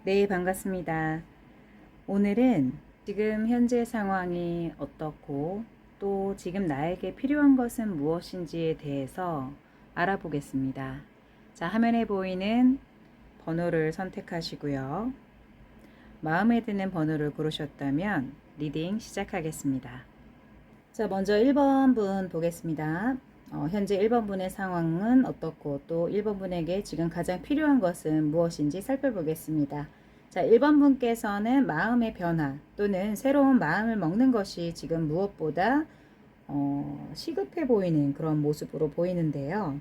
네, 반갑습니다. 오늘은 지금 현재 상황이 어떻고 또 지금 나에게 필요한 것은 무엇인지에 대해서 알아보겠습니다. 자, 화면에 보이는 번호를 선택하시고요. 마음에 드는 번호를 고르셨다면 리딩 시작하겠습니다. 자, 먼저 1번 분 보겠습니다. 현재 1번 분의 상황은 어떻고 또 1번 분에게 지금 가장 필요한 것은 무엇인지 살펴보겠습니다. 자, 1번 분께서는 마음의 변화 또는 새로운 마음을 먹는 것이 지금 무엇보다 시급해 보이는 그런 모습으로 보이는데요.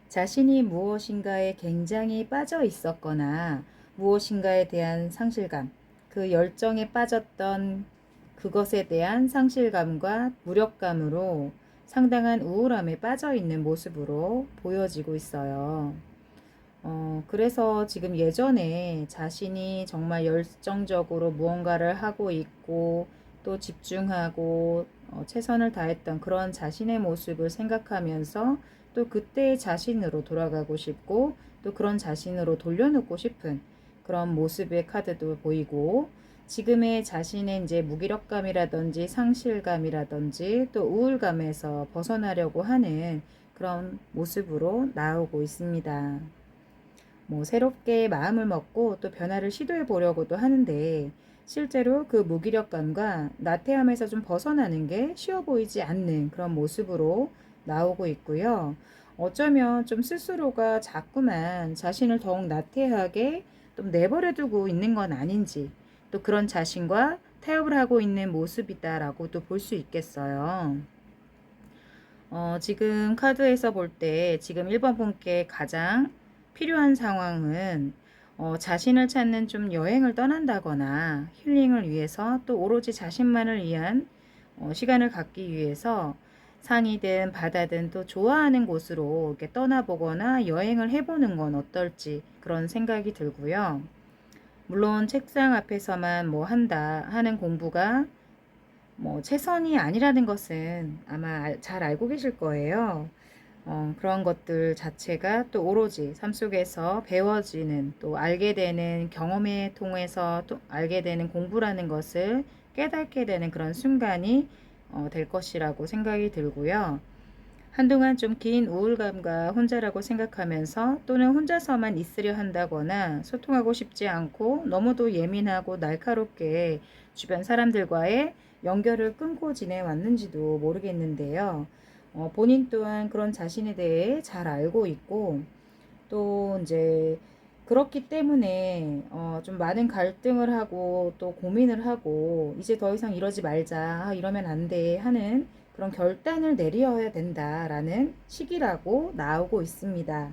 자신이 무엇인가에 굉장히 빠져 있었거나 무엇인가에 대한 상실감, 그 열정에 빠졌던 그것에 대한 상실감과 무력감으로 상당한 우울함에 빠져 있는 모습으로 보여지고 있어요. 그래서 지금 예전에 자신이 정말 열정적으로 무언가를 하고 있고 또 집중하고 최선을 다했던 그런 자신의 모습을 생각하면서 또 그때의 자신으로 돌아가고 싶고 또 그런 자신으로 돌려놓고 싶은 그런 모습의 카드도 보이고 지금의 자신의 이제 무기력감이라든지 상실감이라든지 또 우울감에서 벗어나려고 하는 그런 모습으로 나오고 있습니다. 새롭게 마음을 먹고 또 변화를 시도해 보려고도 하는데 실제로 그 무기력감과 나태함에서 좀 벗어나는 게 쉬워 보이지 않는 그런 모습으로 나오고 있고요. 어쩌면 좀 스스로가 자꾸만 자신을 더욱 나태하게 좀 내버려 두고 있는 건 아닌지 또 그런 자신과 타협을 하고 있는 모습이다라고도 볼 수 있겠어요. 지금 카드에서 볼 때 지금 1번 분께 가장 필요한 상황은 자신을 찾는 좀 여행을 떠난다거나 힐링을 위해서 또 오로지 자신만을 위한 시간을 갖기 위해서 산이든 바다든 또 좋아하는 곳으로 이렇게 떠나보거나 여행을 해보는 건 어떨지 그런 생각이 들고요. 물론 책상 앞에서만 뭐 한다 하는 공부가 최선이 아니라는 것은 아마 잘 알고 계실 거예요. 그런 것들 자체가 또 오로지 삶 속에서 배워지는 또 알게 되는 경험에 통해서 또 알게 되는 공부라는 것을 깨닫게 되는 그런 순간이 될 것이라고 생각이 들고요. 한동안 좀 긴 우울감과 혼자라고 생각하면서 또는 혼자서만 있으려 한다거나 소통하고 싶지 않고 너무도 예민하고 날카롭게 주변 사람들과의 연결을 끊고 지내왔는지도 모르겠는데요. 본인 또한 그런 자신에 대해 잘 알고 있고 또 이제 그렇기 때문에 좀 많은 갈등을 하고 또 고민을 하고 이제 더 이상 이러지 말자, 이러면 안 돼 하는 그런 결단을 내려야 된다라는 시기라고 나오고 있습니다.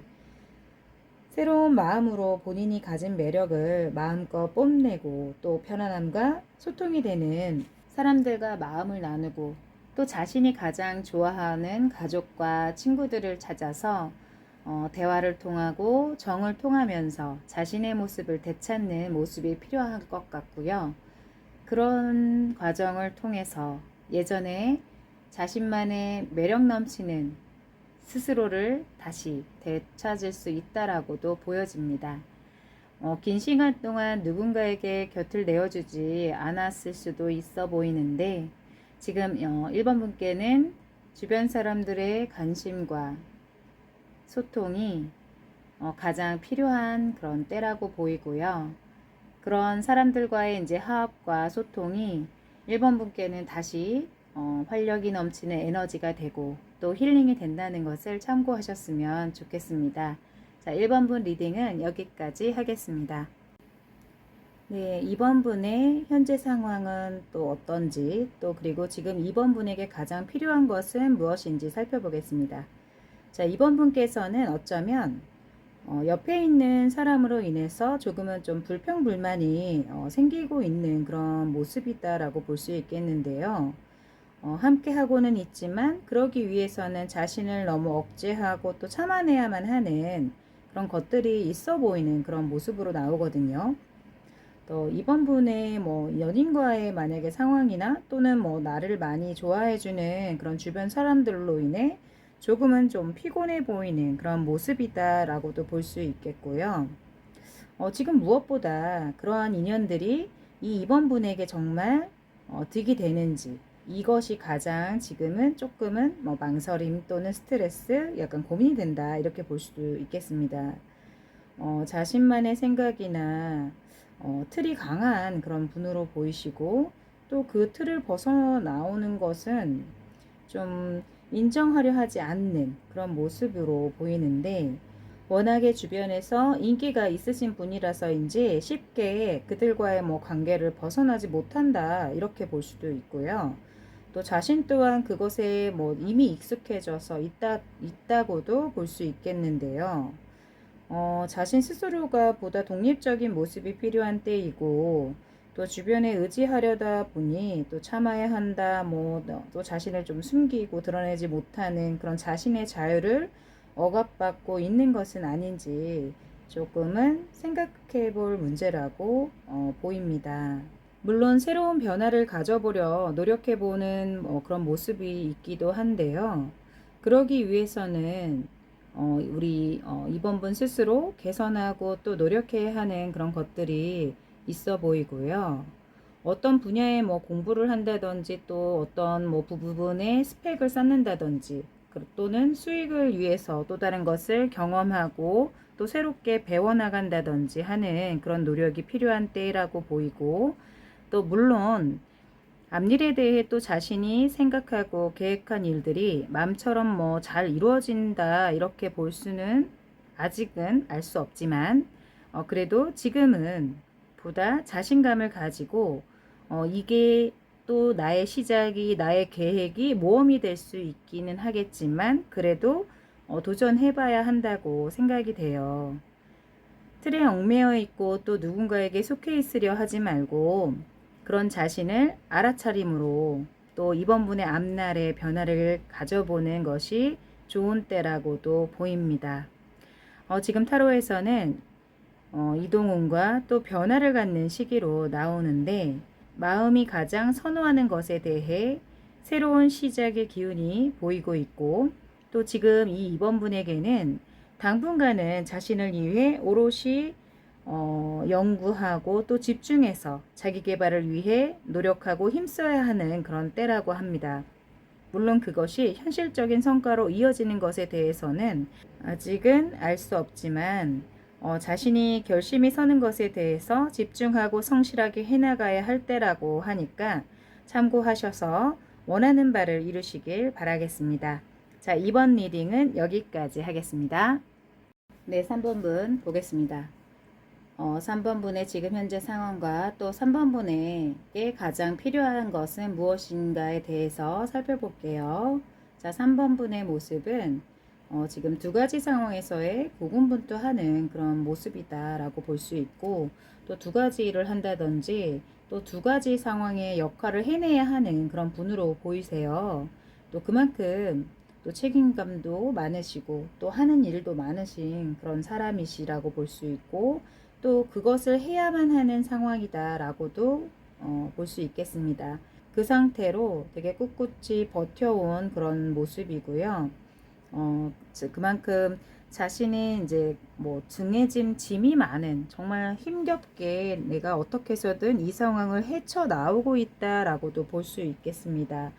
새로운 마음으로 본인이 가진 매력을 마음껏 뽐내고 또 편안함과 소통이 되는 사람들과 마음을 나누고 또 자신이 가장 좋아하는 가족과 친구들을 찾아서 대화를 통하고 정을 통하면서 자신의 모습을 되찾는 모습이 필요할 것 같고요. 그런 과정을 통해서 예전에 자신만의 매력 넘치는 스스로를 다시 되찾을 수 있다라고도 보여집니다. 긴 시간 동안 누군가에게 곁을 내어주지 않았을 수도 있어 보이는데 지금 1번 분께는 주변 사람들의 관심과 소통이 가장 필요한 그런 때라고 보이고요. 그런 사람들과의 이제 화합과 소통이 1번 분께는 다시 활력이 넘치는 에너지가 되고 또 힐링이 된다는 것을 참고하셨으면 좋겠습니다. 자, 1번 분 리딩은 여기까지 하겠습니다. 네, 2번 분의 현재 상황은 또 어떤지 또 그리고 지금 2번 분에게 가장 필요한 것은 무엇인지 살펴보겠습니다. 자, 2번 분께서는 어쩌면 옆에 있는 사람으로 인해서 조금은 좀 불평불만이 생기고 있는 그런 모습이다라고 볼 수 있겠는데요. 함께 하고는 있지만 그러기 위해서는 자신을 너무 억제하고 또 참아내야만 하는 그런 것들이 있어 보이는 그런 모습으로 나오거든요. 또 이번 분의 연인과의 만약에 상황이나 또는 나를 많이 좋아해주는 그런 주변 사람들로 인해 조금은 좀 피곤해 보이는 그런 모습이다 라고도 볼 수 있겠고요. 지금 무엇보다 그러한 인연들이 이 2번 분에게 정말 득이 되는지, 이것이 가장 지금은 조금은 뭐 망설임 또는 스트레스, 약간 고민이 된다 이렇게 볼 수도 있겠습니다. 자신만의 생각이나 틀이 강한 그런 분으로 보이시고, 또 그 틀을 벗어나오는 것은 좀 인정하려 하지 않는 그런 모습으로 보이는데, 워낙에 주변에서 인기가 있으신 분이라서인지 쉽게 그들과의 뭐 관계를 벗어나지 못한다 이렇게 볼 수도 있고요. 또 자신 또한 그것에 뭐 이미 익숙해져서 있다고도 볼 수 있겠는데요. 자신 스스로가 보다 독립적인 모습이 필요한 때이고, 또 주변에 의지하려다 보니 또 참아야 한다, 뭐, 또 자신을 좀 숨기고 드러내지 못하는 그런 자신의 자유를 억압받고 있는 것은 아닌지 조금은 생각해 볼 문제라고 보입니다. 물론 새로운 변화를 가져보려 노력해 보는 그런 모습이 있기도 한데요. 그러기 위해서는 우리 이번 분 스스로 개선하고 또 노력해야 하는 그런 것들이 있어 보이고요. 어떤 분야에 뭐 공부를 한다든지, 또 어떤 뭐 부분에 스펙을 쌓는다든지, 또는 수익을 위해서 또 다른 것을 경험하고 또 새롭게 배워나간다든지 하는 그런 노력이 필요한 때라고 보이고, 또 물론 앞일에 대해 또 자신이 생각하고 계획한 일들이 마음처럼 뭐 잘 이루어진다 이렇게 볼 수는 아직은 알 수 없지만, 그래도 지금은 보다 자신감을 가지고 이게 또 나의 시작이, 나의 계획이 모험이 될 수 있기는 하겠지만, 그래도 도전해봐야 한다고 생각이 돼요. 틀에 얽매여 있고 또 누군가에게 속해 있으려 하지 말고, 그런 자신을 알아차림으로 또 이번 분의 앞날의 변화를 가져보는 것이 좋은 때라고도 보입니다. 지금 타로에서는 이동운과 또 변화를 갖는 시기로 나오는데, 마음이 가장 선호하는 것에 대해 새로운 시작의 기운이 보이고 있고, 또 지금 이 2번 분에게는 당분간은 자신을 위해 오롯이 연구하고 또 집중해서 자기 개발을 위해 노력하고 힘써야 하는 그런 때라고 합니다. 물론 그것이 현실적인 성과로 이어지는 것에 대해서는 아직은 알 수 없지만, 자신이 결심이 서는 것에 대해서 집중하고 성실하게 해나가야 할 때라고 하니까 참고하셔서 원하는 바를 이루시길 바라겠습니다. 자, 이번 리딩은 여기까지 하겠습니다. 네, 3번 분 보겠습니다. 3번 분의 지금 현재 상황과 또 3번 분에게 가장 필요한 것은 무엇인가에 대해서 살펴볼게요. 자, 3번 분의 모습은 지금 두 가지 상황에서의 고군분투하는 그런 모습이다라고 볼 수 있고, 또 두 가지 일을 한다든지 또 두 가지 상황의 역할을 해내야 하는 그런 분으로 보이세요. 또 그만큼 또 책임감도 많으시고 또 하는 일도 많으신 그런 사람이시라고 볼 수 있고, 또 그것을 해야만 하는 상황이다 라고도 볼 수 있겠습니다. 그 상태로 되게 꿋꿋이 버텨온 그런 모습이고요. 그만큼 자신이 이제 뭐 등에 짐이 많은, 정말 힘겹게 내가 어떻게 해서든 이 상황을 헤쳐나오고 있다라고도 볼 수 있겠습니다.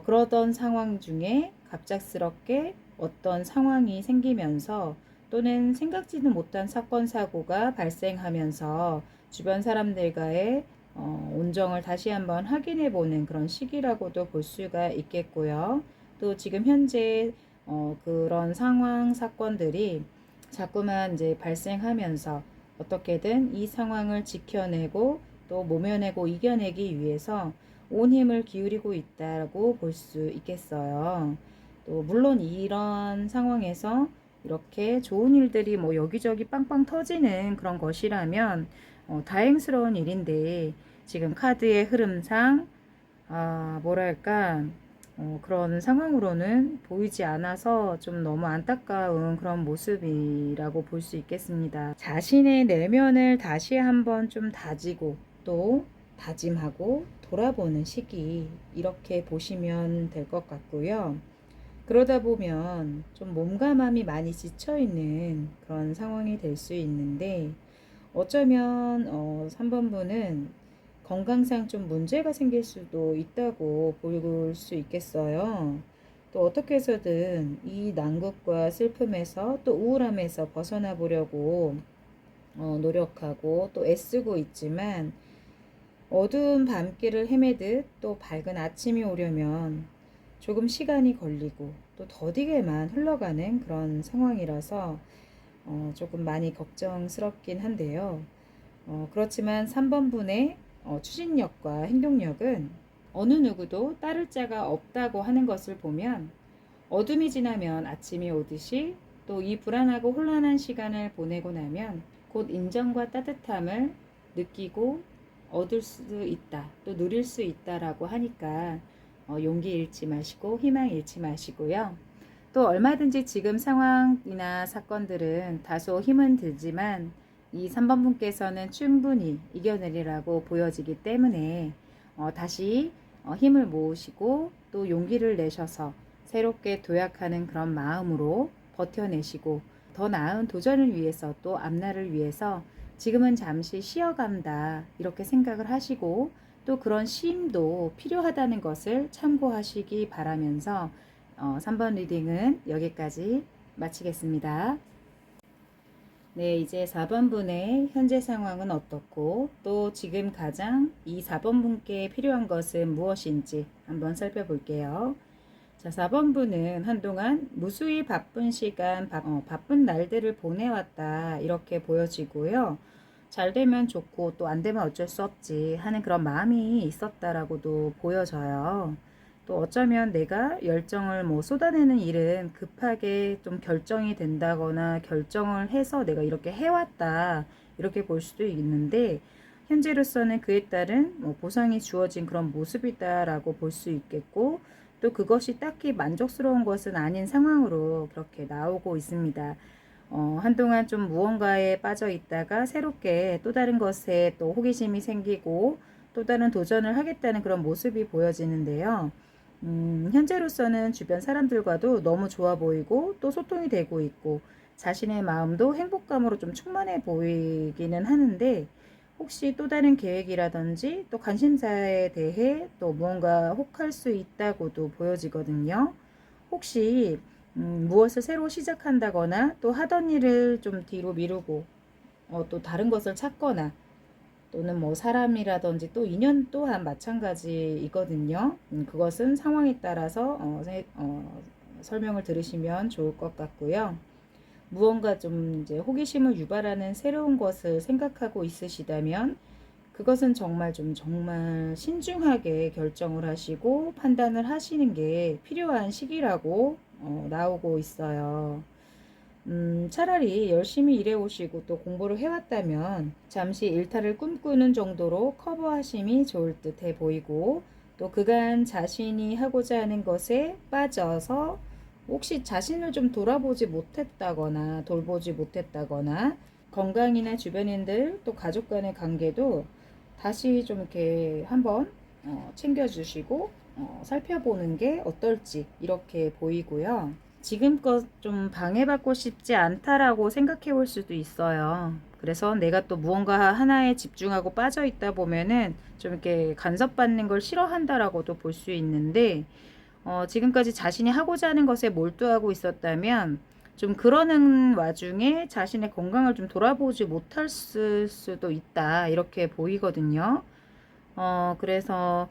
그러던 상황 중에 갑작스럽게 어떤 상황이 생기면서, 또는 생각지도 못한 사건 사고가 발생하면서 주변 사람들과의 온정을 다시 한번 확인해 보는 그런 시기라고도 볼 수가 있겠고요. 또 지금 현재 그런 상황 사건들이 자꾸만 이제 발생하면서 어떻게든 이 상황을 지켜내고 또 모면내고 이겨내기 위해서 온 힘을 기울이고 있다고 볼 수 있겠어요. 또 물론 이런 상황에서 이렇게 좋은 일들이 뭐 여기저기 빵빵 터지는 그런 것이라면 다행스러운 일인데, 지금 카드의 흐름상 뭐랄까 그런 상황으로는 보이지 않아서 좀 너무 안타까운 그런 모습이라고 볼 수 있겠습니다. 자신의 내면을 다시 한번 좀 다지고 또 다짐하고 돌아보는 시기, 이렇게 보시면 될 것 같고요. 그러다 보면 좀 몸과 마음이 많이 지쳐 있는 그런 상황이 될 수 있는데, 어쩌면 3번분은 건강상 좀 문제가 생길 수도 있다고 볼 수 있겠어요. 또 어떻게 해서든 이 난국과 슬픔에서 또 우울함에서 벗어나 보려고 노력하고 또 애쓰고 있지만, 어두운 밤길을 헤매듯 또 밝은 아침이 오려면 조금 시간이 걸리고 또 더디게만 흘러가는 그런 상황이라서 조금 많이 걱정스럽긴 한데요. 그렇지만 3번분의 추진력과 행동력은 어느 누구도 따를 자가 없다고 하는 것을 보면, 어둠이 지나면 아침이 오듯이 또 이 불안하고 혼란한 시간을 보내고 나면 곧 인정과 따뜻함을 느끼고 얻을 수 있다, 또 누릴 수 있다라고 하니까 용기 잃지 마시고 희망 잃지 마시고요. 또 얼마든지 지금 상황이나 사건들은 다소 힘은 들지만 이 3번 분께서는 충분히 이겨내리라고 보여지기 때문에 다시 힘을 모으시고 또 용기를 내셔서 새롭게 도약하는 그런 마음으로 버텨내시고, 더 나은 도전을 위해서 또 앞날을 위해서 지금은 잠시 쉬어간다 이렇게 생각을 하시고, 또 그런 쉼도 필요하다는 것을 참고하시기 바라면서 3번 리딩은 여기까지 마치겠습니다. 네, 이제 4번 분의 현재 상황은 어떻고 또 지금 가장 이 4번 분께 필요한 것은 무엇인지 한번 살펴볼게요. 자, 4번 분은 한동안 무수히 바쁜 시간, 바쁜 날들을 보내왔다 이렇게 보여지고요. 잘 되면 좋고 또 안 되면 어쩔 수 없지 하는 그런 마음이 있었다라고도 보여져요. 또 어쩌면 내가 열정을 쏟아내는 일은 급하게 좀 결정이 된다거나 결정을 해서 내가 이렇게 해왔다 이렇게 볼 수도 있는데, 현재로서는 그에 따른 보상이 주어진 그런 모습이다라고 볼 수 있겠고, 또 그것이 딱히 만족스러운 것은 아닌 상황으로 그렇게 나오고 있습니다. 한동안 좀 무언가에 빠져 있다가 새롭게 또 다른 것에 또 호기심이 생기고 또 다른 도전을 하겠다는 그런 모습이 보여지는데요. 현재로서는 주변 사람들과도 너무 좋아 보이고 또 소통이 되고 있고 자신의 마음도 행복감으로 좀 충만해 보이기는 하는데, 혹시 또 다른 계획이라든지 또 관심사에 대해 또 무언가 혹할 수 있다고도 보여지거든요. 혹시 무엇을 새로 시작한다거나 또 하던 일을 좀 뒤로 미루고 또 다른 것을 찾거나, 또는 뭐 사람이라든지 또 인연 또한 마찬가지이거든요. 그것은 상황에 따라서 설명을 들으시면 좋을 것 같고요. 무언가 좀 이제 호기심을 유발하는 새로운 것을 생각하고 있으시다면 그것은 정말 신중하게 결정을 하시고 판단을 하시는 게 필요한 시기라고 나오고 있어요. 차라리 열심히 일해오시고 또 공부를 해왔다면 잠시 일탈을 꿈꾸는 정도로 커버하심이 좋을 듯해 보이고, 또 그간 자신이 하고자 하는 것에 빠져서 혹시 자신을 좀 돌아보지 못했다거나 돌보지 못했다거나, 건강이나 주변인들 또 가족 간의 관계도 다시 좀 이렇게 한번 챙겨주시고 살펴보는 게 어떨지 이렇게 보이고요. 지금껏 좀 방해받고 싶지 않다라고 생각해 볼 수도 있어요. 그래서 내가 또 무언가 하나에 집중하고 빠져 있다 보면은 좀 이렇게 간섭받는 걸 싫어한다라고도 볼 수 있는데, 지금까지 자신이 하고자 하는 것에 몰두하고 있었다면 좀 그러는 와중에 자신의 건강을 좀 돌아보지 못할 수도 있다 이렇게 보이거든요. 그래서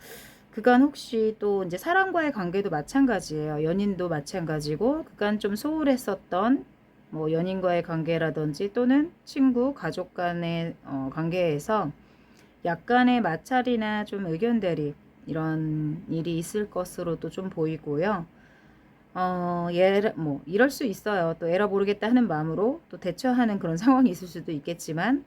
그간 혹시 또 이제 사람과의 관계도 마찬가지예요. 연인도 마찬가지고 그간 좀 소홀했었던 뭐 연인과의 관계라든지 또는 친구, 가족 간의 관계에서 약간의 마찰이나 좀 의견 대립 이런 일이 있을 것으로도 좀 보이고요. 뭐 이럴 수 있어요. 또 에라 모르겠다 하는 마음으로 또 대처하는 그런 상황이 있을 수도 있겠지만,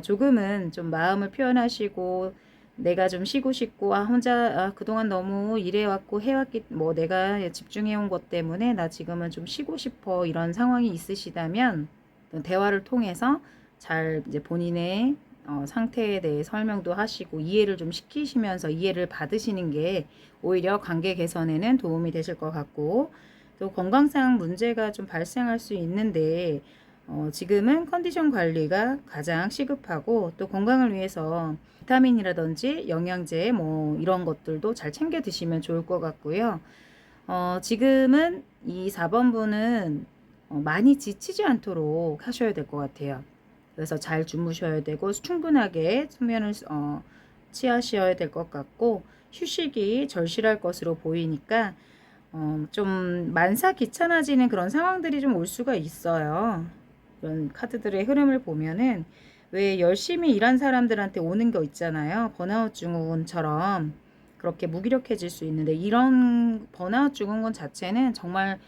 조금은 좀 마음을 표현하시고 내가 좀 쉬고 싶고 혼자 그동안 너무 일해왔고 해왔기 뭐 내가 집중해온 것 때문에 나 지금은 좀 쉬고 싶어 이런 상황이 있으시다면 대화를 통해서 잘 이제 본인의 상태에 대해 설명도 하시고 이해를 좀 시키시면서 이해를 받으시는 게 오히려 관계 개선에는 도움이 되실 것 같고, 또 건강상 문제가 좀 발생할 수 있는데 지금은 컨디션 관리가 가장 시급하고 또 건강을 위해서 비타민이라든지 영양제 뭐 이런 것들도 잘 챙겨 드시면 좋을 것 같고요. 지금은 이 4번분은 많이 지치지 않도록 하셔야 될 것 같아요. 그래서 잘 주무셔야 되고 충분하게 수면을 취하셔야 될 것 같고 휴식이 절실할 것으로 보이니까 좀 만사 귀찮아지는 그런 상황들이 좀 올 수가 있어요. 이런 카드들의 흐름을 보면은 왜 열심히 일한 사람들한테 오는 거 있잖아요. 번아웃 증후군처럼 그렇게 무기력해질 수 있는데 이런 번아웃 증후군 자체는 정말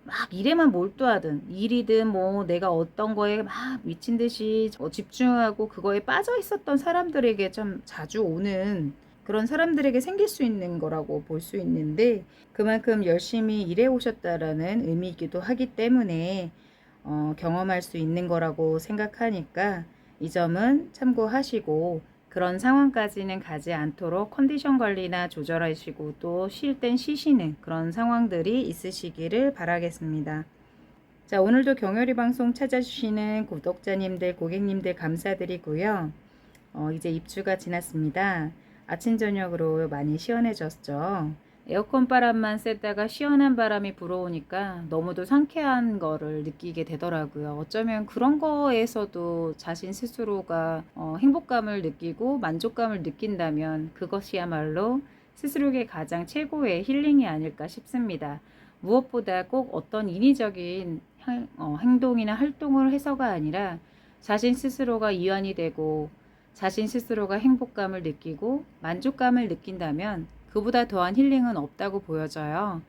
막 일에만 몰두하든 일이든 뭐 내가 어떤 거에 막 미친 듯이 집중하고 그거에 빠져 있었던 사람들에게 좀 자주 오는 그런 사람들에게 생길 수 있는 거라고 볼 수 있는데 그만큼 열심히 일해 오셨다라는 의미이기도 하기 때문에 경험할 수 있는 거라고 생각하니까 이 점은 참고하시고 그런 상황까지는 가지 않도록 컨디션 관리나 조절하시고 또 쉴 땐 쉬시는 그런 상황들이 있으시기를 바라겠습니다. 자, 오늘도 경혈이 방송 찾아주시는 구독자님들, 고객님들 감사드리고요. 이제 입주가 지났습니다. 아침 저녁으로 많이 시원해졌죠. 에어컨 바람만 쐬다가 시원한 바람이 불어오니까 너무도 상쾌한 거를 느끼게 되더라고요. 어쩌면 그런 거에서도 자신 스스로가 행복감을 느끼고 만족감을 느낀다면 그것이야말로 스스로에게 가장 최고의 힐링이 아닐까 싶습니다. 무엇보다 꼭 어떤 인위적인 행동이나 활동을 해서가 아니라 자신 스스로가 이완이 되고 자신 스스로가 행복감을 느끼고 만족감을 느낀다면 그보다 더한 힐링은 없다고 보여져요.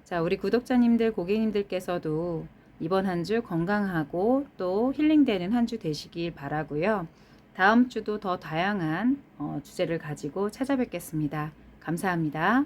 자, 우리 구독자님들, 고객님들께서도 이번 한 주 건강하고 또 힐링되는 한 주 되시길 바라고요. 다음 주도 더 다양한 주제를 가지고 찾아뵙겠습니다. 감사합니다.